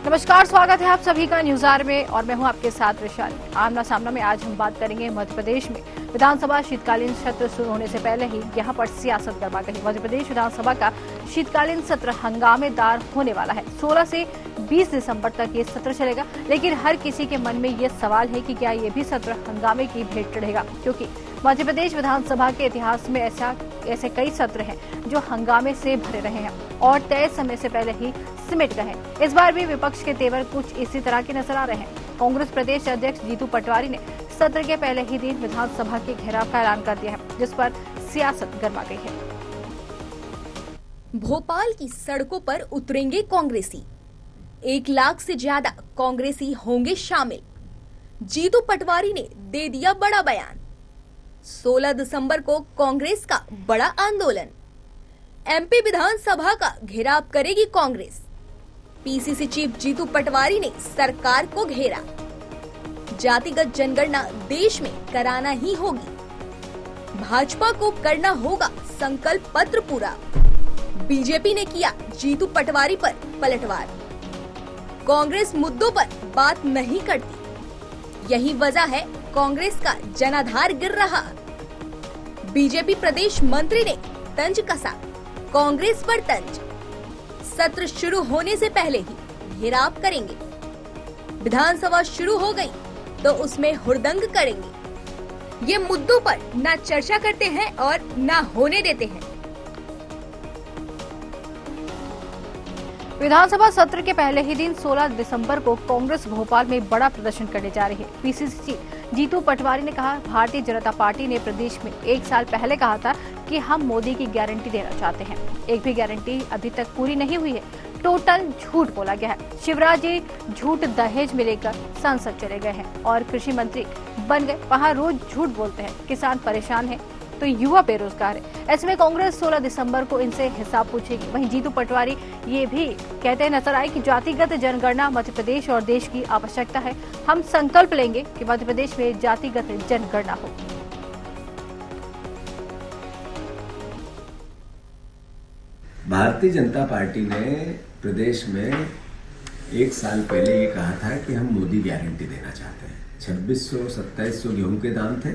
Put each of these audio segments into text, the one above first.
नमस्कार, स्वागत है आप सभी का न्यूज आवर में और मैं हूं आपके साथ विशाल। आमना सामना में आज हम बात करेंगे मध्य प्रदेश में विधानसभा शीतकालीन सत्र शुरू होने से पहले ही यहां पर सियासत गर्मा गई। मध्य प्रदेश विधानसभा का शीतकालीन सत्र हंगामेदार होने वाला है। 16 से 20 दिसंबर तक ये सत्र चलेगा, लेकिन हर किसी के मन में ये सवाल है कि क्या ये भी सत्र हंगामे की भेंट चढ़ेगा, क्योंकि मध्य प्रदेश विधानसभा के इतिहास में ऐसे कई सत्र हैं जो हंगामे से भरे रहे हैं और तय समय से पहले ही सिमट गए हैं। इस बार भी विपक्ष के तेवर कुछ इसी तरह के नजर आ रहे हैं। कांग्रेस प्रदेश अध्यक्ष जीतू पटवारी ने सत्र के पहले ही दिन विधानसभा के घेराव का ऐलान कर दिया है, जिस पर सियासत गर्मा गई है। भोपाल की सड़कों पर उतरेंगे कांग्रेसी, 1 लाख से ज्यादा कांग्रेसी होंगे शामिल। जीतू पटवारी ने दे दिया बड़ा बयान। 16 दिसंबर को कांग्रेस का बड़ा आंदोलन। एमपी विधानसभा का घेराव करेगी कांग्रेस। पीसीसी चीफ जीतू पटवारी ने सरकार को घेरा। जातिगत जनगणना देश में कराना ही होगी। भाजपा को करना होगा संकल्प पत्र पूरा। बीजेपी ने किया जीतू पटवारी पर पलटवार। कांग्रेस मुद्दों पर बात नहीं करती, यही वजह है कांग्रेस का जनाधार गिर रहा। बीजेपी प्रदेश मंत्री ने तंज कसा, कांग्रेस पर तंज। सत्र शुरू होने से पहले ही घेराव करेंगे। विधानसभा शुरू हो गई तो उसमें हुड़दंग करेंगे। ये मुद्दों पर ना चर्चा करते हैं और ना होने देते हैं। विधानसभा सत्र के पहले ही दिन 16 दिसंबर को कांग्रेस भोपाल में बड़ा प्रदर्शन करने जा रही है। पीसीसी चीफ जीतू पटवारी ने कहा, भारतीय जनता पार्टी ने प्रदेश में 1 साल पहले कहा था कि हम मोदी की गारंटी देना चाहते हैं। एक भी गारंटी अभी तक पूरी नहीं हुई है। टोटल झूठ बोला गया है। शिवराज जी झूठ दहेज में लेकर संसद चले गए हैं और कृषि मंत्री बन गए, वहाँ रोज झूठ बोलते हैं। किसान परेशान है तो युवा बेरोजगार है। ऐसे में कांग्रेस 16 दिसंबर को इनसे हिसाब पूछेगी। वहीं जीतू पटवारी ये भी कहते नजर आए कि जातिगत जनगणना मध्य प्रदेश और देश की आवश्यकता है। हम संकल्प लेंगे कि मध्य प्रदेश में जातिगत जनगणना हो। भारतीय जनता पार्टी ने प्रदेश में 1 साल पहले ये कहा था कि हम मोदी गारंटी देना चाहते हैं। 2600-2700 गेहूं के दाम थे,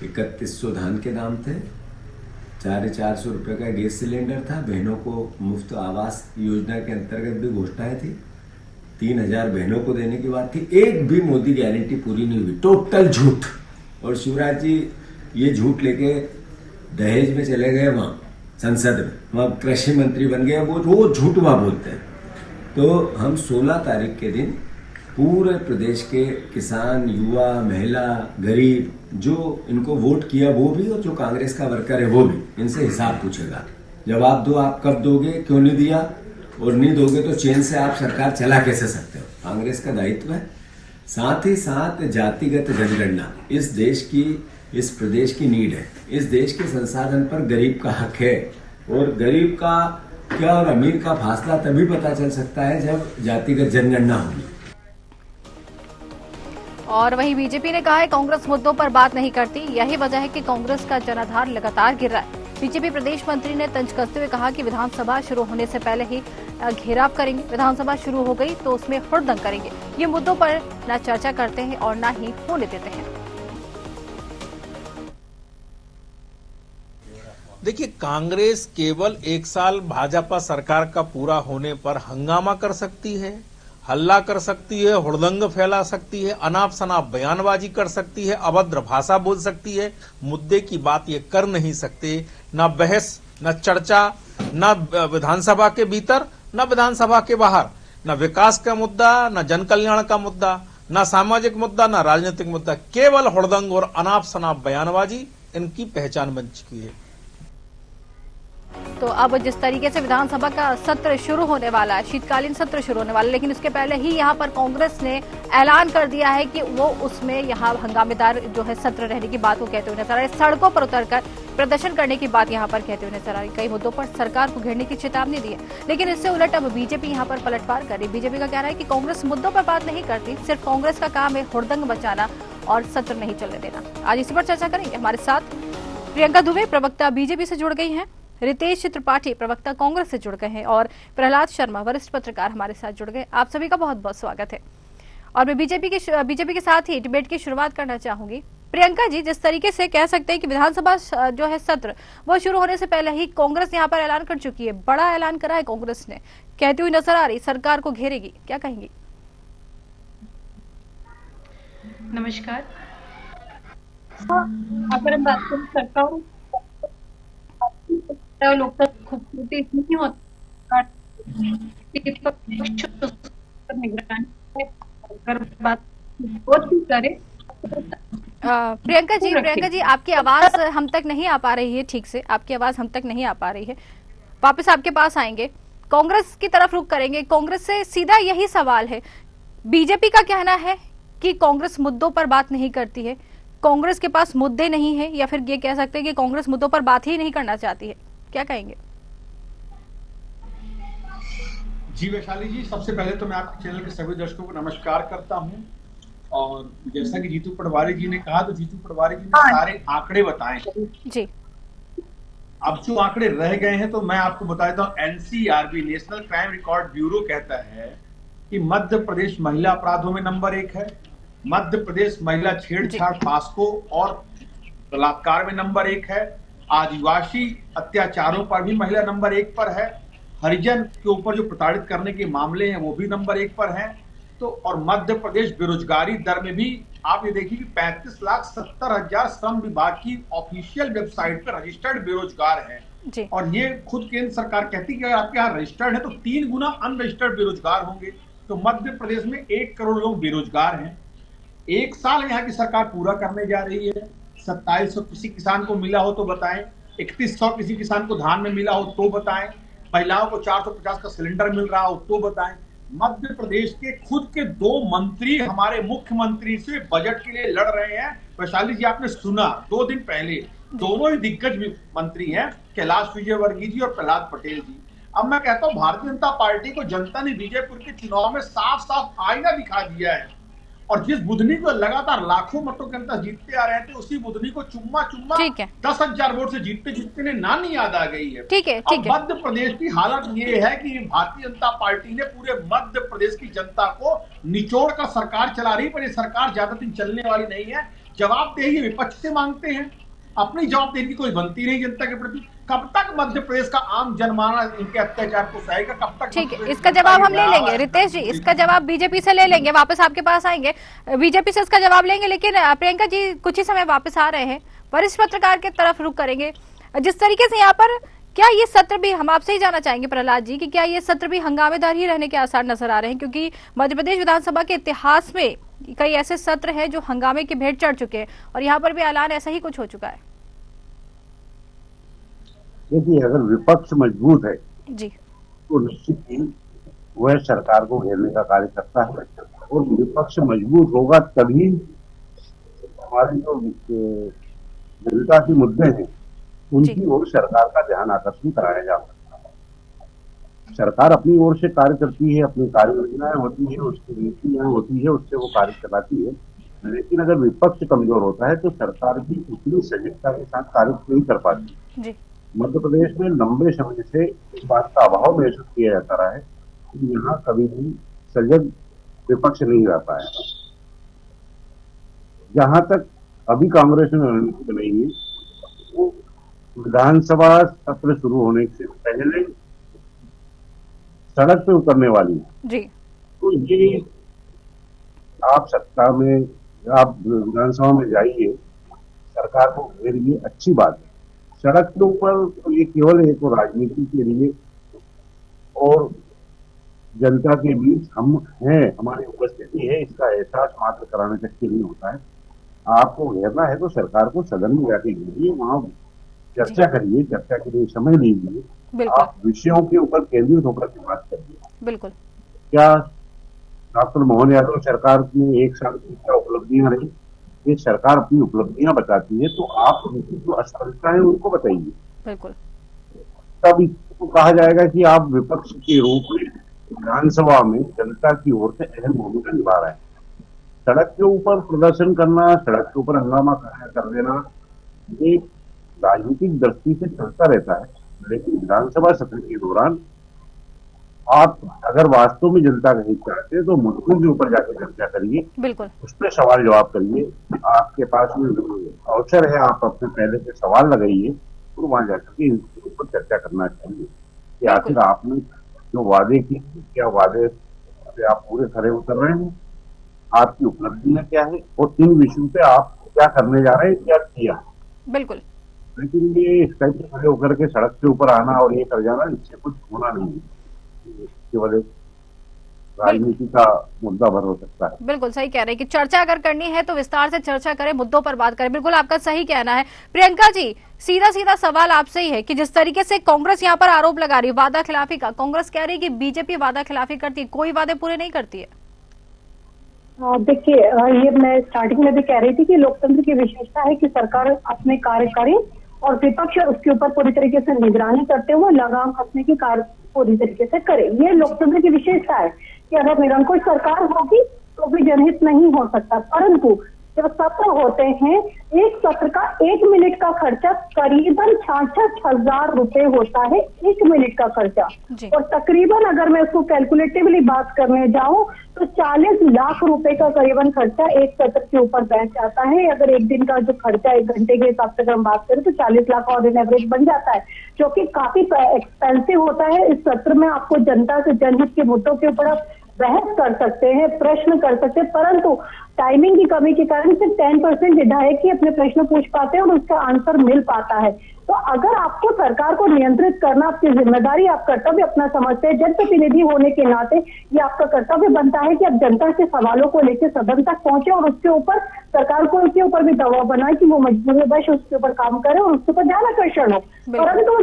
3100 धान के दाम थे, 450 रुपये का गैस सिलेंडर था, बहनों को मुफ्त आवास योजना के अंतर्गत भी घोषणाएं थी, 3000 बहनों को देने की बात थी। एक भी मोदी गारंटी पूरी नहीं हुई, टोटल झूठ। और शिवराज जी ये झूठ लेके दहेज में चले गए, वहां संसद में, वहां कृषि मंत्री बन गए। वो रोज झूठ वहां बोलते हैं। तो हम 16 तारीख के दिन पूरे प्रदेश के किसान, युवा, महिला, गरीब, जो इनको वोट किया वो भी और जो कांग्रेस का वर्कर है वो भी, इनसे हिसाब पूछेगा। जवाब दो, आप कब दोगे, क्यों नहीं दिया, और नहीं दोगे तो चैन से आप सरकार चला कैसे सकते हो। कांग्रेस का दायित्व है। साथ ही साथ जातिगत जनगणना इस देश की, इस प्रदेश की नीड है। इस देश के संसाधन पर गरीब का हक है, और गरीब का क्या और अमीर का फासला तभी पता चल सकता है जब जातिगत जनगणना होगी। और वहीं बीजेपी ने कहा है कांग्रेस मुद्दों पर बात नहीं करती, यही वजह है कि कांग्रेस का जनाधार लगातार गिर रहा है। बीजेपी प्रदेश मंत्री ने तंज कसते हुए कहा कि विधानसभा शुरू होने से पहले ही घेराव करेंगे। विधानसभा शुरू हो गई तो उसमें हुड़दंग करेंगे। ये मुद्दों पर न चर्चा करते हैं और न ही होने देते हैं। देखिए, कांग्रेस केवल 1 साल भाजपा सरकार का पूरा होने पर हंगामा कर सकती है, हल्ला कर सकती है, हुड़दंग फैला सकती है, अनाप शनाप बयानबाजी कर सकती है, अभद्र भाषा बोल सकती है। मुद्दे की बात ये कर नहीं सकते। न बहस, न चर्चा, न विधानसभा के भीतर, न विधानसभा के बाहर, न विकास का मुद्दा, न जन कल्याण का मुद्दा, न सामाजिक मुद्दा, न राजनीतिक मुद्दा। केवल हुड़दंग और अनाप शनाप बयानबाजी इनकी पहचान बन चुकी है। तो अब जिस तरीके से विधानसभा का सत्र शुरू होने वाला है, शीतकालीन सत्र शुरू होने वाला है, लेकिन उसके पहले ही यहाँ पर कांग्रेस ने ऐलान कर दिया है कि वो उसमें यहाँ हंगामेदार जो है सत्र रहने की बात को कहते हुए नजर आ रहे। सड़कों पर उतरकर प्रदर्शन करने की बात यहाँ पर कहते हुए नजर आ रही। कई मुद्दों पर सरकार को घेरने की चेतावनी दी है, लेकिन इससे उलट अब बीजेपी यहाँ पर पलटवार कर रही। बीजेपी का कहना है कि कांग्रेस मुद्दों पर बात नहीं करती, सिर्फ कांग्रेस का काम है हुड़दंग मचाना और सत्र नहीं चलने देना। आज इसी पर चर्चा करेंगे। हमारे साथ प्रियंका दुबे, प्रवक्ता बीजेपी से जुड़ गई हैं। रितेश त्रिपाठी प्रवक्ता कांग्रेस से जुड़ गए हैं और प्रहलाद शर्मा वरिष्ठ पत्रकार हमारे साथ जुड़ गए। आप सभी का बहुत बहुत स्वागत है। और मैं बीजेपी के साथ ही डिबेट की शुरुआत करना चाहूंगी। प्रियंका जी, जिस तरीके से कह सकते हैं कि विधानसभा जो है सत्र वो शुरू होने से पहले ही कांग्रेस यहाँ पर ऐलान कर चुकी है, बड़ा ऐलान करा है कांग्रेस ने, कहती हुई नजर आ रही सरकार को घेरेगी, क्या कहेंगी? नमस्कार। अगर हम बात करें सरकार लोकतंत्र खूबसूरती इतनी होती अगर बात करें। प्रियंका जी आपकी आवाज हम तक नहीं आ पा रही है, ठीक से आपकी आवाज हम तक नहीं आ पा रही है। वापस आपके पास आएंगे, कांग्रेस की तरफ रुख करेंगे। कांग्रेस से सीधा यही सवाल है, बीजेपी का कहना है कि कांग्रेस मुद्दों पर बात नहीं करती है, कांग्रेस के पास मुद्दे नहीं है, या फिर ये कह सकते हैं कि कांग्रेस मुद्दों पर बात ही नहीं करना चाहती है, क्या कहेंगे? जी वैशाली जी, सबसे पहले तो मैं आपके चैनल के सभी दर्शकों को नमस्कार करता हूं। और जैसा कि जीतू पटवारी जी ने कहा, तो जीतू पटवारी जी ने सारे आंकड़े बताए जी। अब जो आंकड़े रह गए हैं तो मैं आपको बता देता हूं। NCRB, national crime record bureau, कहता है कि मध्य प्रदेश महिला अपराधों में नंबर 1 है, मध्य प्रदेश महिला छेड़छाड़, फास्को और बलात्कार में नंबर 1 है, आदिवासी अत्याचारों पर भी महिला नंबर 1 पर है, हरिजन के ऊपर जो प्रताड़ित करने के मामले हैं वो भी नंबर 1 पर हैं। तो और मध्य प्रदेश बेरोजगारी दर में भी आप ये देखिए कि 35,70,000 श्रम विभाग की ऑफिशियल वेबसाइट पर रजिस्टर्ड बेरोजगार हैं। और ये खुद केंद्र सरकार कहती है कि अगर आपके यहाँ रजिस्टर्ड है तो 3 गुना अनरजिस्टर्ड बेरोजगार होंगे। तो मध्य प्रदेश में 1 करोड़ लोग बेरोजगार हैं। 1 साल यहाँ की सरकार पूरा करने जा रही है। 2700 किसी किसान को मिला हो तो बताएं, 3100 किसी किसान को धान में मिला हो तो बताएं, महिलाओं को 450 का सिलेंडर मिल रहा हो तो बताएं। मध्य प्रदेश के खुद के 2 मंत्री हमारे मुख्यमंत्री से बजट के लिए लड़ रहे हैं। वैशाली जी, आपने सुना 2 दिन पहले, दोनों ही दिग्गज मंत्री हैं, कैलाश विजयवर्गीय जी और प्रहलाद पटेल जी। अब मैं कहता हूं, भारतीय जनता पार्टी को जनता ने बीजेपुर के चुनाव में साफ साफ आईना दिखा दिया है। और जिस बुधनी को लगातार लाखों मतों के अंतर जीतते आ रहे थे, उसी बुधनी को चुम्मा 10,000 वोट से जीतते ने नानी याद आ गई है। ठीक है। मध्य प्रदेश की हालत ये है कि भारतीय जनता पार्टी ने पूरे मध्य प्रदेश की जनता को निचोड़ कर सरकार चला रही, पर ये सरकार ज्यादा दिन चलने वाली नहीं है। जवाबदेही विपक्ष से मांगते हैं, अपनी जवाबदेही की कोई बनती नहीं जनता के प्रति। कब तक मध्य प्रदेश का आम जनमानस इनके अत्याचार को सहेगा? कब तक? ठीक है, इसका जवाब हम ले लेंगे रितेश जी, इसका जवाब बीजेपी से ले लेंगे, वापस आपके पास आएंगे, बीजेपी से इसका जवाब लेंगे। लेकिन प्रियंका जी कुछ ही समय वापस आ रहे हैं, वरिष्ठ पत्रकार की तरफ रुख करेंगे। जिस तरीके से यहाँ पर, क्या ये सत्र भी, हम आपसे ही जानना चाहेंगे प्रहलाद जी, कि क्या ये सत्र भी हंगामेदार ही रहने के आसार नजर आ रहे हैं? क्योंकि मध्य प्रदेश विधानसभा के इतिहास में कई ऐसे सत्र है जो हंगामे की भेंट चढ़ चुके हैं, और यहाँ पर भी ऐलान ऐसा ही कुछ हो चुका है। देखिए, अगर विपक्ष मजबूत है जी तो निश्चित ही वह सरकार को घेरने का कार्य करता है, और विपक्ष मजबूत होगा तभी हमारे जो जनता के मुद्दे हैं उनकी ओर सरकार का ध्यान आकर्षित कराया जा सकता है। सरकार अपनी ओर से कार्य करती है, अपनी कार्य योजनाएं होती है, उसकी नीतियां होती है, उससे वो कार्य चलाती है। लेकिन अगर विपक्ष कमजोर होता है तो सरकार भी उतनी सजगता के साथ कार्य नहीं कर पाती। मध्य प्रदेश में लंबे समय से इस बात का अभाव महसूस किया जाता रहा है कि यहाँ कभी भी सजग विपक्ष नहीं रहता है। जहां तक अभी कांग्रेस ने रणनीति बनाई है, वो विधानसभा सत्र शुरू होने से पहले सड़क पे उतरने वाली है जी। तो ये आप सत्ता में, आप विधानसभा में जाइए, सरकार को घेरिए, अच्छी बात है। सड़क के ऊपर तो ये केवल एक राजनीति के लिए और जनता के बीच हम हैं, हमारी उपस्थिति है, इसका एहसास मात्र कराने तक के लिए होता है। आपको घेरना है तो सरकार को सदन में जाके घेरिए, वहां चर्चा करिए, चर्चा के लिए समय लीजिए, आप विषयों के ऊपर केंद्रित होकर के बात करिए। बिल्कुल। क्या डॉक्टर मोहन यादव सरकार में 1 साल की क्या उपलब्धियां रही? ये सरकार अपनी उपलब्धियां बताती है तो आप उनकी जो असफलता है उनको बताइए। बिल्कुल। तब इसको कहा जाएगा कि आप विपक्ष के रूप में विधानसभा में जनता की ओर से अहम भूमिका निभा रहे हैं। सड़क के ऊपर प्रदर्शन करना, सड़क के ऊपर हंगामा कर देना, ये राजनीतिक दृष्टि से चलता रहता है, लेकिन विधानसभा सत्र के दौरान आप अगर वास्तव में जनता का हित चाहते हैं तो मुद्दों के ऊपर जाकर चर्चा करिए, बिल्कुल उस पर सवाल जवाब करिए। आपके पास में अवसर है, आप अपने पहले से सवाल लगाइए और वहां जाकर के इसके ऊपर चर्चा करना चाहिए कि आखिर आपने जो वादे किए क्या वादे पे आप पूरे खरे उतर रहे हैं, आपकी उपलब्धियां क्या है और किन विषयों पे आप क्या करने जा रहे हैं, क्या किया। बिल्कुल लेकिन ये इस टाइप से खड़े होकर के सड़क के ऊपर आना और ये कर जाना, इससे कुछ होना नहीं है, केवल एक राजनीति का मुद्दा भर हो सकता है। बिल्कुल सही कह रहे हैं कि चर्चा अगर करनी है तो विस्तार से चर्चा करें, मुद्दों पर बात करें। बिल्कुल आपका सही कहना है। प्रियंका जी, सीधा सीधा सवाल आपसे ही है कि जिस तरीके से कांग्रेस यहाँ पर आरोप लगा रही है वादा खिलाफी का, कांग्रेस कह रही है कि बीजेपी वादा खिलाफी करती है, कोई वादे पूरे नहीं करती है। देखिए, ये मैं स्टार्टिंग में भी कह रही थी कि लोकतंत्र की विशेषता है कि सरकार अपने कार्य करे और विपक्ष उसके ऊपर पूरी तरीके से निगरानी करते हुए लगाम कसने की कार्य पूरी तरीके से करे। ये लोकतंत्र की विशेषता है कि अगर निरंकुश सरकार होगी तो भी जनहित नहीं हो सकता। परंतु जब सत्र होते हैं, एक सत्र का 1 मिनट का खर्चा करीबन 66,000 रुपए होता है, 1 मिनट का खर्चा। और तकरीबन अगर मैं उसको कैलकुलेटिवली बात करने जाऊं तो 40 लाख रुपए का करीबन खर्चा एक सत्र के ऊपर बैठ जाता है। अगर एक दिन का जो खर्चा 1 घंटे के हिसाब से अगर हम बात करें तो 40 लाख और इन एवरेज बन जाता है, जो कि काफी एक्सपेंसिव होता है। इस सत्र में आपको जनता से जनहित के मुद्दों के ऊपर आप बहस कर सकते हैं, प्रश्न कर सकते हैं, परंतु टाइमिंग की कमी के कारण सिर्फ 10% विधायक ही अपने प्रश्न पूछ पाते हैं और उसका आंसर मिल पाता है। तो अगर आपको सरकार को नियंत्रित करना आपकी जिम्मेदारी, आप कर्तव्य अपना समझते हैं, जनप्रतिनिधि होने के नाते ये आपका कर्तव्य बनता है कि आप जनता के सवालों को लेकर सदन तक पहुंचे और उसके ऊपर सरकार को उसके ऊपर भी दबाव बनाए कि वो मजबूरीवश उसके ऊपर काम करे और उसके ऊपर ध्यान आकर्षण हो। परंतु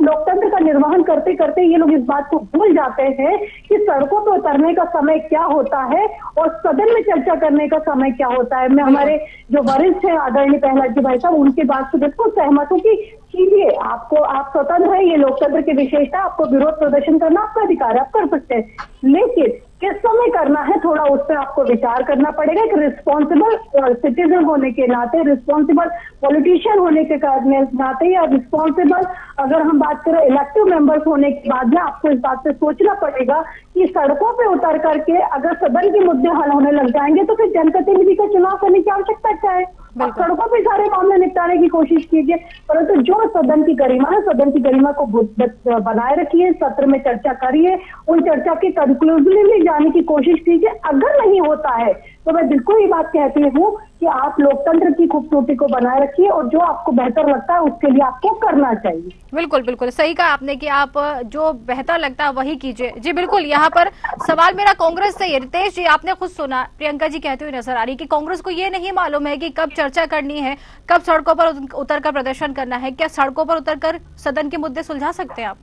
लोकतंत्र का निर्वहन करते करते ये लोग इस बात को भूल जाते हैं कि सड़कों पर उतरने का समय क्या होता है और सदन में चर्चा करने का समय क्या होता है। मैं हमारे जो वरिष्ठ हैं आदरणीय प्रहलाद जी भाई साहब, उनकी बात से बिल्कुल सहमत हूँ कि कीजिए, आपको आप स्वतंत्र है, ये लोकतंत्र की विशेषता, आपको विरोध प्रदर्शन करना आपका अधिकार है, आप कर सकते हैं, लेकिन किस समय करना है थोड़ा उस पर आपको विचार करना पड़ेगा। एक रिस्पॉन्सिबल सिटीजन होने के नाते, रिस्पॉन्सिबल पॉलिटिशियन होने के नाते या रिस्पॉन्सिबल अगर हम बात करें इलेक्टिव मेंबर्स होने के बाद में आपको इस बात पे सोचना पड़ेगा कि सड़कों पे उतर करके अगर सदन के मुद्दे हल होने लग जाएंगे तो फिर जनप्रतिनिधि का चुनाव करने की आवश्यकता क्या है। सड़कों पे सारे मामले निपटाने की कोशिश कीजिए, परंतु जो सदन की गरिमा है, सदन की गरिमा को बनाए रखिए, सत्र में चर्चा करिए, उन चर्चा के कंक्लूजन में जाने की कोशिश कीजिए। अगर नहीं होता है तो मैं बिल्कुल ये बात कहती हूँ कि आप लोकतंत्र की खूबसूरती को बनाए रखिए और जो आपको बेहतर लगता है उसके लिए आपको करना चाहिए। बिल्कुल बिल्कुल सही कहा आपने कि आप जो बेहतर लगता है वही कीजिए। जी बिल्कुल, यहाँ पर सवाल मेरा कांग्रेस से है। रितेश जी, आपने खुद सुना प्रियंका जी कहते हुए नजर आ रही कि कांग्रेस को ये नहीं मालूम है कि कब चर्चा करनी है, कब सड़कों पर उतरकर प्रदर्शन करना है। क्या सड़कों पर उतरकर सदन के मुद्दे सुलझा सकते हैं आप?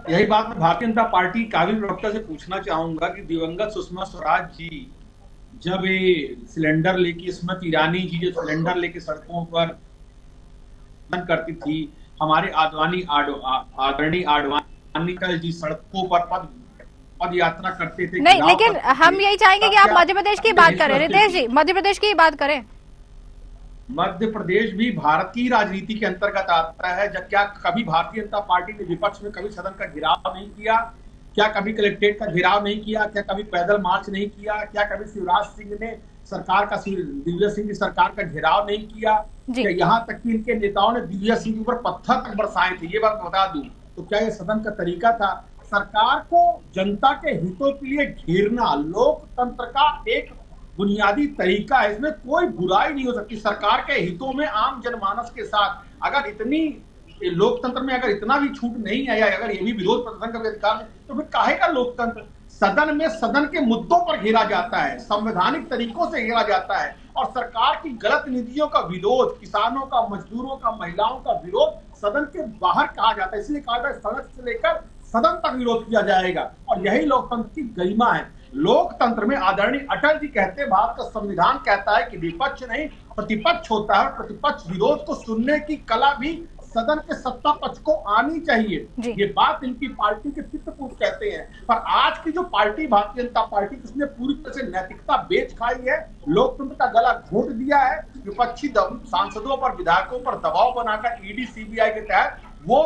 यही बात मैं भारतीय जनता पार्टी काबिल प्रवक्ता से पूछना चाहूंगा कि दिवंगत सुषमा स्वराज जी जब ये सिलेंडर लेके, स्मृति ईरानी जी जो सिलेंडर लेके सड़कों पर करती थी, हमारे आदरणीय आडवाणी जी सड़कों पर पद यात्रा करते थे। नहीं, लेकिन हम यही चाहेंगे कि आप मध्य प्रदेश की बात करें। रितेश जी, मध्य प्रदेश की बात करें। मध्य प्रदेश भी भारत की राजनीति के अंतर्गत आता है। जब क्या कभी भारतीय जनता पार्टी ने विपक्ष में कभी सदन का घेराव नहीं किया? क्या कभी कलेक्ट्रेट का घेराव नहीं किया? क्या कभी पैदल मार्च नहीं किया? क्या कभी शिवराज सिंह ने सरकार का, दिव्या सिंह की सरकार का घेराव नहीं किया? क्या यहाँ तक कि इनके नेताओं ने दिव्या सिंह के ऊपर पत्थर तक बरसाए थे? ये बात बता दूं तो क्या ये सदन का तरीका था? सरकार को जनता के हितों के लिए घेरना लोकतंत्र का एक बुनियादी तरीका है, इसमें कोई बुराई नहीं हो सकती। सरकार के हितों में आम जनमानस के साथ अगर इतनी लोकतंत्र में अगर इतना भी छूट नहीं आया, अगर ये भी विरोध प्रदर्शन का अधिकार है, तो फिर काहे का लोकतंत्र? सदन में सदन के मुद्दों पर घेरा जाता है, संवैधानिक तरीकों से घेरा जाता है और सरकार की गलत नीतियों का विरोध, किसानों का, मजदूरों का, महिलाओं का विरोध सदन के बाहर कहा जाता है। इसलिए कहा जाता है सड़क से लेकर सदन तक विरोध किया जाएगा और यही लोकतंत्र की गरिमा है। लोकतंत्र में आदरणीय अटल जी कहते हैं, भारत का संविधान कहता है कि विपक्ष नहीं प्रतिपक्ष होता है, प्रतिपक्ष विरोध को सुनने की कला भी सदन के सत्ता पक्ष को आनी चाहिए। ये बात इनकी पार्टी के चित्रकूट कहते हैं, पर आज की जो पार्टी भारतीय जनता पार्टी, जिसने पूरी तरह से नैतिकता बेच खाई है, लोकतंत्र का गला घोंट दिया है, विपक्षी सांसदों पर, विधायकों पर दबाव बनाकर ईडी सीबीआई के तहत वो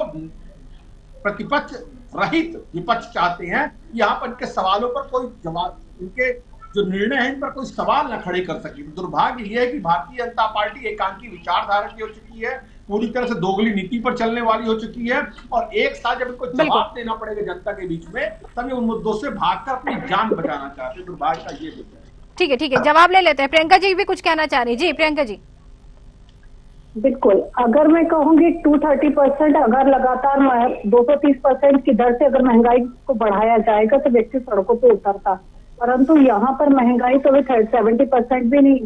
प्रतिपक्ष रहित विपक्ष चाहते हैं। यहाँ पर इनके सवालों पर कोई जवाब, इनके जो निर्णय है इन पर कोई सवाल न खड़े कर सके। दुर्भाग्य यह है कि भारतीय जनता पार्टी एकांकी विचारधारा की हो चुकी है, पूरी तरह से दोगली नीति पर चलने वाली हो चुकी है, और एक साथ जब इनको जवाब देना पड़ेगा जनता के बीच में, तब ये उन मुद्दों से भागकर अपनी जान बचाना चाहते हैं। दुर्भाग्य का ये मुद्दा है। ठीक है, जवाब ले लेते हैं। प्रियंका जी भी कुछ कहना चाह रही जी। प्रियंका जी। बिल्कुल, अगर मैं कहूंगी 230% अगर लगातार 230% की दर से अगर महंगाई को बढ़ाया जाएगा तो व्यक्ति सड़कों पे उतरता, परंतु यहाँ पर महंगाई तो 70% भी नहीं,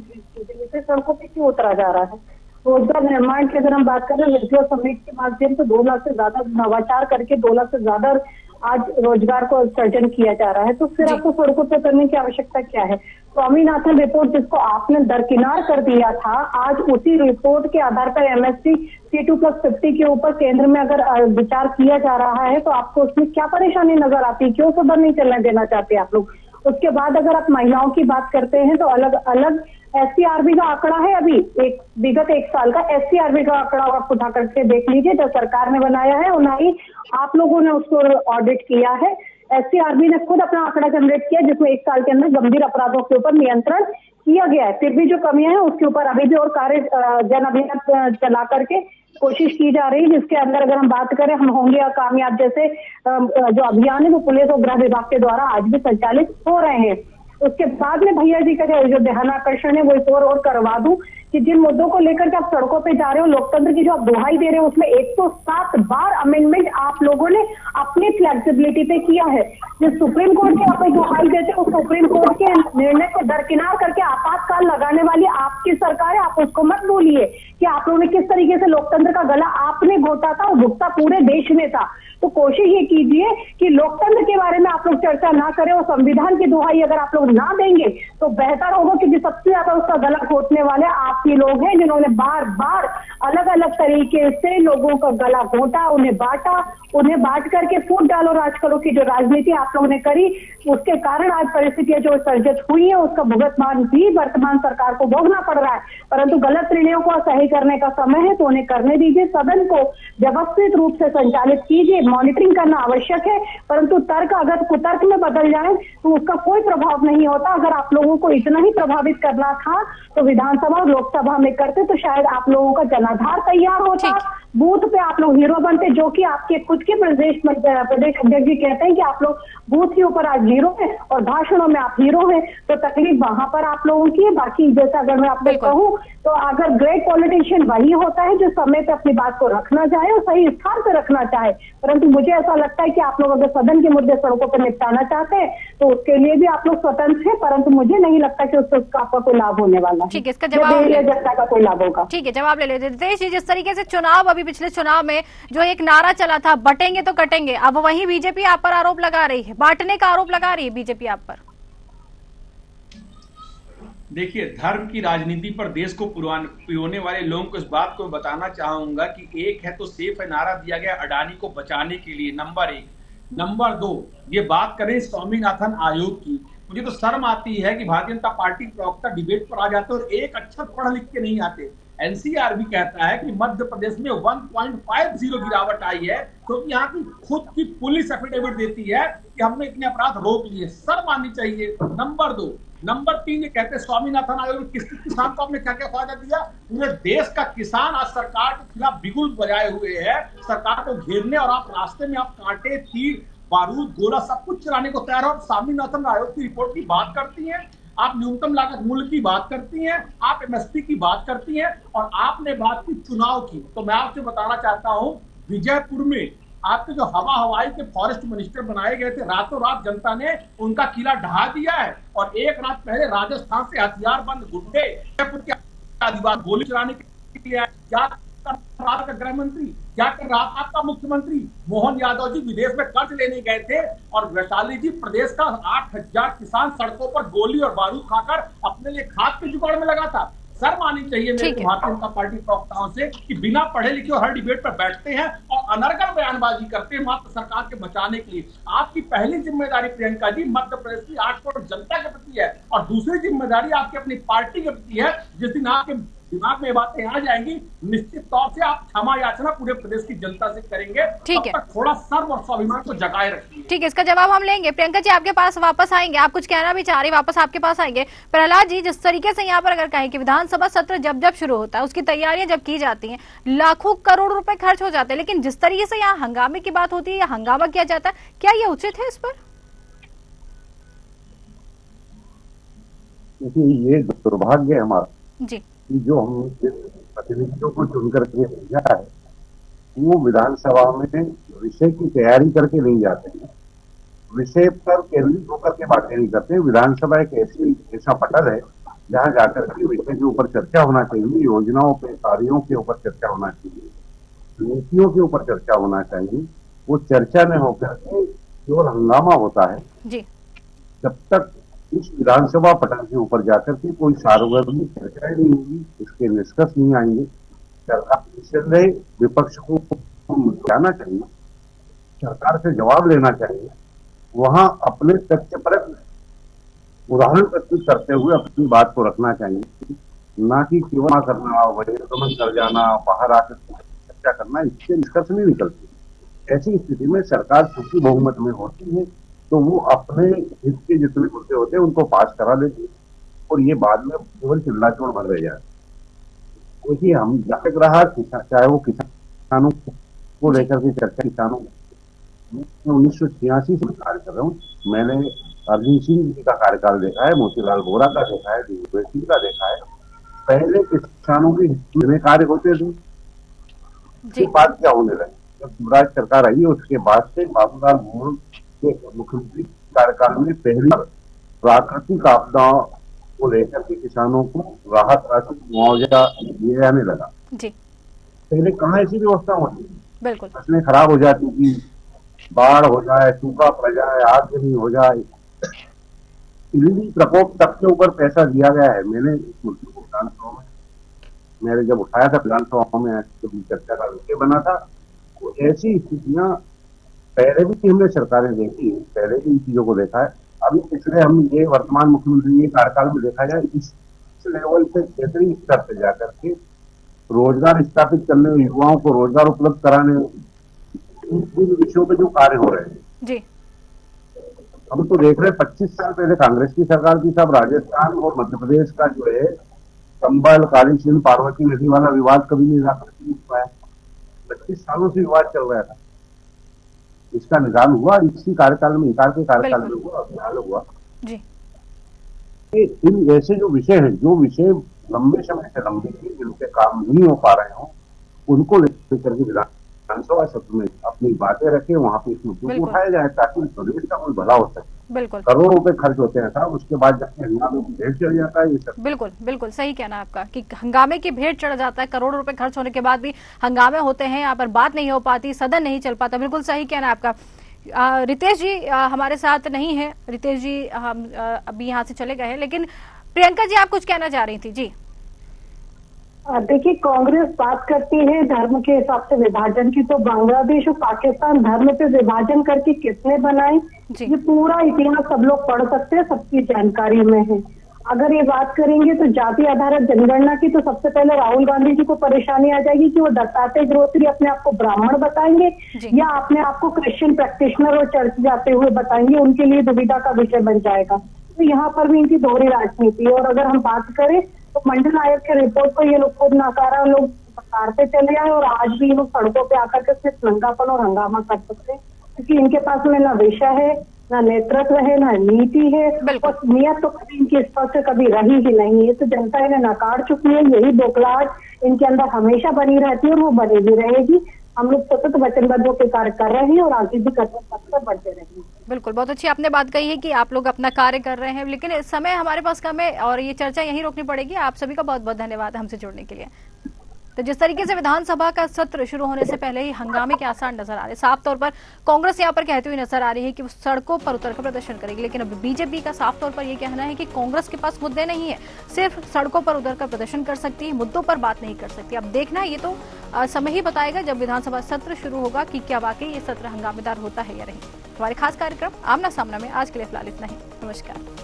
इसे सड़कों पे क्यों उतरा जा रहा है? रोजगार निर्माण की अगर हम बात करें, विद्या समिति के माध्यम से 2 लाख से ज्यादा नवाचार करके 2 लाख से ज्यादा आज रोजगार को सर्जन किया जा रहा है, तो फिर आपको सड़कों पर करने की आवश्यकता क्या है? स्वामीनाथन रिपोर्ट जिसको आपने दरकिनार कर दिया था, आज उसी रिपोर्ट के आधार पर एमएसपी C2+50 के ऊपर केंद्र में अगर विचार किया जा रहा है, तो आपको उसमें क्या परेशानी नजर आती है? क्यों सदन नहीं चलने देना चाहते आप लोग? उसके बाद अगर आप महिलाओं की बात करते हैं तो अलग अलग SCRB का आंकड़ा है, अभी विगत 1 साल का SCRB का आंकड़ा आप उठा करके देख लीजिए, जो सरकार ने बनाया है और ना ही आप लोगों ने उसको ऑडिट किया है। SCRB ने खुद अपना आंकड़ा जनरेट किया जिसमें 1 साल के अंदर गंभीर अपराधों के ऊपर नियंत्रण किया गया है। फिर भी जो कमियां हैं उसके ऊपर अभी भी और कार्य जन अभियान चला करके कोशिश की जा रही है, जिसके अंदर अगर हम बात करें, हम होंगे कामयाब जैसे जो अभियान है वो पुलिस और गृह विभाग के द्वारा आज भी संचालित हो रहे हैं। उसके बाद में भैया जी का जो ध्यानाकर्षण है वो इस और करवा दूं कि जिन मुद्दों को लेकर के आप सड़कों पे जा रहे हो, लोकतंत्र की जो आप दुहाई दे रहे हो, उसमें 107 बार अमेंडमेंट आप लोगों ने अपनी फ्लेक्सिबिलिटी पे किया है। जिस सुप्रीम कोर्ट की आप दुहाई देते हो, सुप्रीम कोर्ट के निर्णय को दरकिनार करके आपातकाल लगाने वाली आपकी सरकार है। आप उसको मत बोलिए कि आप लोगों ने किस तरीके से लोकतंत्र का गला आपने घोटा था और घुटता पूरे देश में था। तो कोशिश ये कीजिए कि लोकतंत्र के बारे में आप लोग चर्चा ना करें और संविधान की दुहाई अगर आप लोग ना देंगे तो बेहतर होगा, क्योंकि सबसे ज्यादा उसका गला घोटने वाले आप ही लोग हैं, जिन्होंने बार बार अलग अलग तरीके से लोगों का गला घोटा, उन्हें बांटा, उन्हें बांट करके फूट डालो राज करो की जो राजनीति आप लोगों ने करी, उसके कारण आज परिस्थितियां जो सर्जित हुई है उसका भुगतान भी वर्तमान सरकार को भोगना पड़ रहा है। परंतु गलत निर्णयों को सही करने का समय है तो उन्हें करने दीजिए, सदन को व्यवस्थित रूप से संचालित कीजिए। मॉनिटरिंग करना आवश्यक है, परंतु तर्क अगर कुतर्क में बदल जाए तो उसका कोई प्रभाव नहीं होता। अगर आप लोगों को इतना ही प्रभावित करना था तो विधानसभा और लोकसभा में करते तो शायद आप लोगों का जनाधार तैयार होता, बूथ पे आप लोग हीरो बनते, जो कि आपके खुद के प्रदेश अध्यक्ष जी कहते हैं कि आप लोग बूथ के ऊपर आज हीरो हैं और भाषणों में आप हीरो हैं। तो तकलीफ वहां पर आप लोगों की है। बाकी जैसा अगर मैं आपको कहूँ तो अगर ग्रेट पॉलिटिशियन वही होता है जो समय पे अपनी बात को रखना चाहे और सही स्थान पे रखना चाहे, परंतु मुझे ऐसा लगता है कि आप लोग अगर सदन के मुद्दे सड़कों पर निपटाना चाहते हैं तो उसके लिए भी आप लोग स्वतंत्र हैं, परंतु मुझे नहीं लगता कि उससे उसका आपका कोई लाभ होने वाला है। ठीक है, इसका जवाब जनता का कोई लाभ होगा। ठीक है, जवाब ले लेते रितेश जी। जिस तरीके से चुनाव, अभी पिछले चुनाव में जो एक नारा चला था बटेंगे तो कटेंगे, अब वही बीजेपी आप पर आरोप लगा रही है, बांटने का आरोप लगा रही है बीजेपी आप पर। देखिए, धर्म की राजनीति पर देश को पिरोने वाले लोगों को इस बात को बताना चाहूंगा कि एक है तो सेफ है नारा दिया गया अडानी को बचाने के लिए, नंबर 1। नंबर 2, ये बात करें स्वामीनाथन आयोग की, मुझे तो शर्म आती है कि भारतीय जनता पार्टी प्रवक्ता डिबेट पर आ जाते और एक अक्षर पढ़ लिख के नहीं आते। एनसीआरबी कहता है कि मध्य प्रदेश में 1.50 गिरावट आई है, क्योंकि यहाँ की खुद की पुलिस एफिडेविट देती है कि हमने इतने अपराध रोक लिए। शर्म आनी चाहिए। नंबर 2। नंबर 3, ये कहते हैं स्वामीनाथन आयोग ने किस किसान को आपने क्या क्या फायदा दिया। पूरे देश का किसान आज सरकार के खिलाफ बिगुल बजाए हुए है, सरकार को घेरने, और आप रास्ते में आप कांटे, तीर, बारूद, गोला सब कुछ चलाने को तैयार हो। स्वामीनाथन आयोग की रिपोर्ट की बात करती है, आप न्यूनतम लागत मूल्य की बात करती हैं, आप एमएसपी की बात करती हैं, और आपने बात की चुनाव की। तो मैं आपसे बताना चाहता हूं, विजयपुर में आपके जो हवाई के फॉरेस्ट मिनिस्टर बनाए गए थे, रातों रात जनता ने उनका किला ढहा दिया है, और एक रात पहले राजस्थान से हथियारबंद गुंडे विजयपुर के आदिवासी गोली चलाने के लिए क्या कर रहा था गृह मंत्री, क्या कर रहा था आपका मुख्यमंत्री मोहन यादव जी विदेश में कर्ज लेने गए थे, और वैशाली जी प्रदेश का 8000 किसान सड़कों पर गोली और बारूद खाकर अपने लिए खाद के जुगाड़ में लगा था। शर्म आनी चाहिए मेरे को भारतीय जनता पार्टी प्रवक्ताओं से कि बिना पढ़े लिखे और हर डिबेट पर बैठते हैं और अनर्गल बयानबाजी करते हैं मात्र सरकार के बचाने के लिए। आपकी पहली जिम्मेदारी प्रियंका जी मध्य प्रदेश की 8 करोड़ जनता के प्रति है, और दूसरी जिम्मेदारी आपकी अपनी पार्टी के प्रति है। जिस दिन आपके दिमाग में ये बातें आ जाएंगी, निश्चित तौर से आप क्षमा याचना पूरे प्रदेश की जनता से करेंगे। ठीक है। तब तक थोड़ा सर्व और स्वाभिमान को जगाए रखिए। ठीक है, इसका जवाब हम लेंगे। प्रियंका जी आपके पास वापस आएंगे, आप कुछ कहना भी चाह रही, वापस आपके पास आएंगे। प्रहलाद जी, जिस तरीके से यहाँ पर अगर कहें कि विधानसभा सत्र जब जब शुरू होता है, उसकी तैयारियां जब की जाती हैं, लाखों करोड़ रुपए खर्च हो जाते हैं, लेकिन जिस तरीके से यहाँ हंगामे की बात होती है या हंगामा किया जाता है, क्या ये उचित है? इस पर क्योंकि ये दुर्भाग्य है हमारा जी कि जो हम जिन प्रतिनिधियों को चुन करके भेजा है वो विधानसभा में विषय की तैयारी करके नहीं जाते हैं, विषय पर केंद्रित होकर के बातें नहीं करते। विधानसभा एक ऐसा पटल है जहां जाकर के विषय के ऊपर चर्चा होना चाहिए, योजनाओं पे, कार्यों के ऊपर चर्चा होना चाहिए, नीतियों के ऊपर चर्चा होना चाहिए। वो चर्चा में होकर के केवल हंगामा होता है। जी जब तक इस विधानसभा पटल के ऊपर जाकर के कोई सार्वजनिक चर्चा नहीं होगी, उसके निष्कर्ष नहीं आएंगे, सरकार इसलिए विपक्ष को जाना चाहिए, सरकार से जवाब लेना चाहिए, वहां अपने तथ्यपरक उदाहरण प्रस्तुत करते हुए अपनी बात को रखना चाहिए, ना कि केवल करना, बहिर्गमन कर जाना, बाहर आकर चर्चा करना, इससे निष्कर्ष नहीं निकलती। ऐसी स्थिति में सरकार चूंकि बहुमत में होती है तो वो अपने हित के जितने मुद्दे होते हैं उनको पास करा देती है और ये बाद में केवल चिल्लाचोड़ भर रह जाए। क्योंकि हम जब तक रहा, चाहे वो किसानों को लेकर के चर्चा, किसानों मैं 1986 से कार्य कर रहा हूँ। मैंने अरविंद सिंह जी का कार्यकाल देखा है, मोतीलाल वोरा का देखा है, दिग्विजय सिंह का देखा है। पहले किसानों के हित में कार्य होते थे, उसके बाद क्या होने लगे, जब शिवराज सरकार आई उसके बाद से बाबूलाल गौर के मुख्यमंत्री कार्यकाल में पहली प्राकृतिक आपदाओं को लेकर के किसानों को राहत राशि, मुआवजा दिया जाने लगा। जी पहले कहाँ ऐसी व्यवस्था होती थी? बिल्कुल। फसलें खराब हो जाती थी, बाढ़ हो जाए, सूखा पड़ जाए, आगजनी हो जाए, बिजली प्रकोप तक के ऊपर पैसा दिया गया है। मैंने इस मुद्दे को विधानसभा में मैंने जब उठाया था, विधानसभा में चर्चा का विषय बना था, तो ऐसी स्थितियां पहले भी हमने सरकारें देखी, पहले भी इन चीजों को देखा है। अभी पिछले हम ये वर्तमान मुख्यमंत्री ये कार्यकाल में देखा जाए, इस लेवल से बेहतरीन स्तर से जाकर के रोजगार स्थापित करने, युवाओं को रोजगार उपलब्ध कराने, इन विषयों पे जो कार्य हो रहे हैं जी, हम तो देख रहे हैं। 25 साल पहले कांग्रेस की सरकार थी, सब राजस्थान और मध्य प्रदेश का जो है संबल, काली सिंध, पार्वती नदी वाला विवाद कभी नहीं पाया। 25 सालों से विवाद चल रहा था, इसका निदान हुआ इसी कार्यकाल में, हिकार के कार्यकाल में हुआ, अभियान हुआ जी। इन ऐसे जो विषय हैं, जो विषय लंबे समय से लंबे थे, जिनके काम नहीं हो पा रहे हों, उनको लेकर के विधानसभा सत्र में अपनी बातें रखे, वहां पे इस मुद्दे को उठाया जाए ताकि प्रदेश का कोई भला हो सके। बिल्कुल, करोड़ों रुपए खर्च होते हैं साहब, उसके बाद जब हंगामे की भेंट चढ़ जाता है ये सब। बिल्कुल बिल्कुल सही कहना आपका कि हंगामे की भेंट चढ़ जाता है, करोड़ों रुपए खर्च होने के बाद भी हंगामे होते हैं, यहाँ पर बात नहीं हो पाती, सदन नहीं चल पाता। बिल्कुल सही कहना आपका। रितेश जी हमारे साथ नहीं है, रितेश जी हम अभी यहाँ से चले गए हैं, लेकिन प्रियंका जी आप कुछ कहना चाह रही थी जी। देखिए, कांग्रेस बात करती है धर्म के हिसाब से विभाजन की, तो बांग्लादेश और पाकिस्तान धर्म पे विभाजन करके किसने बनाए, ये पूरा इतिहास सब लोग पढ़ सकते हैं, सबकी जानकारी में है। अगर ये बात करेंगे तो जाति आधारित जनगणना की, तो सबसे पहले राहुल गांधी जी को परेशानी आ जाएगी कि वो दत्तात्रेय ग्रोसरी अपने आप को ब्राह्मण बताएंगे या अपने आप को क्रिश्चियन प्रैक्टिशनर और चर्च जाते हुए बताएंगे, उनके लिए दुविधा का विषय बन जाएगा। तो यहाँ पर भी इनकी दोहरी राजनीति है। और अगर हम बात करें तो मंडल आयोग के रिपोर्ट को ये लोग खुद नकारा, लोग नकारते चले आए और आज भी ये लोग सड़कों पे आकर के सिर्फ नंगापन और हंगामा कर सकते हैं, क्योंकि इनके पास में ना विषय है, ना नेतृत्व है, ना नीति है, और नियत तो कभी इनकी स्पष्ट कभी रही ही नहीं है। तो जनता इन्हें नकार चुकी है, यही बौखलाहट इनके अंदर हमेशा बनी रहती है और वो बनी भी रहेगी। हम लोग सतत वचनबद्ध होकर कार्य कर रहे हैं और आगे भी करते बढ़ते रहेंगे। बिल्कुल, बहुत अच्छी आपने बात कही है कि आप लोग अपना कार्य कर रहे हैं, लेकिन इस समय हमारे पास कम है और ये चर्चा यहीं रोकनी पड़ेगी। आप सभी का बहुत बहुत धन्यवाद हमसे जुड़ने के लिए। तो जिस तरीके से विधानसभा का सत्र शुरू होने से पहले ही हंगामे के आसार नजर आ रहे, साफ तौर पर कांग्रेस यहाँ पर कहती हुई नजर आ रही है कि वो सड़कों पर उतरकर प्रदर्शन करेगी, लेकिन अब बीजेपी का साफ तौर पर यह कहना है कि कांग्रेस के पास मुद्दे नहीं है, सिर्फ सड़कों पर उतरकर प्रदर्शन कर सकती है, मुद्दों पर बात नहीं कर सकती। अब देखना है, ये तो समय ही बताएगा जब विधानसभा सत्र शुरू होगा कि क्या वाकई ये सत्र हंगामेदार होता है या नहीं। हमारे खास कार्यक्रम आमना सामना में आज के लिए फिलहाल इतना ही। नमस्कार।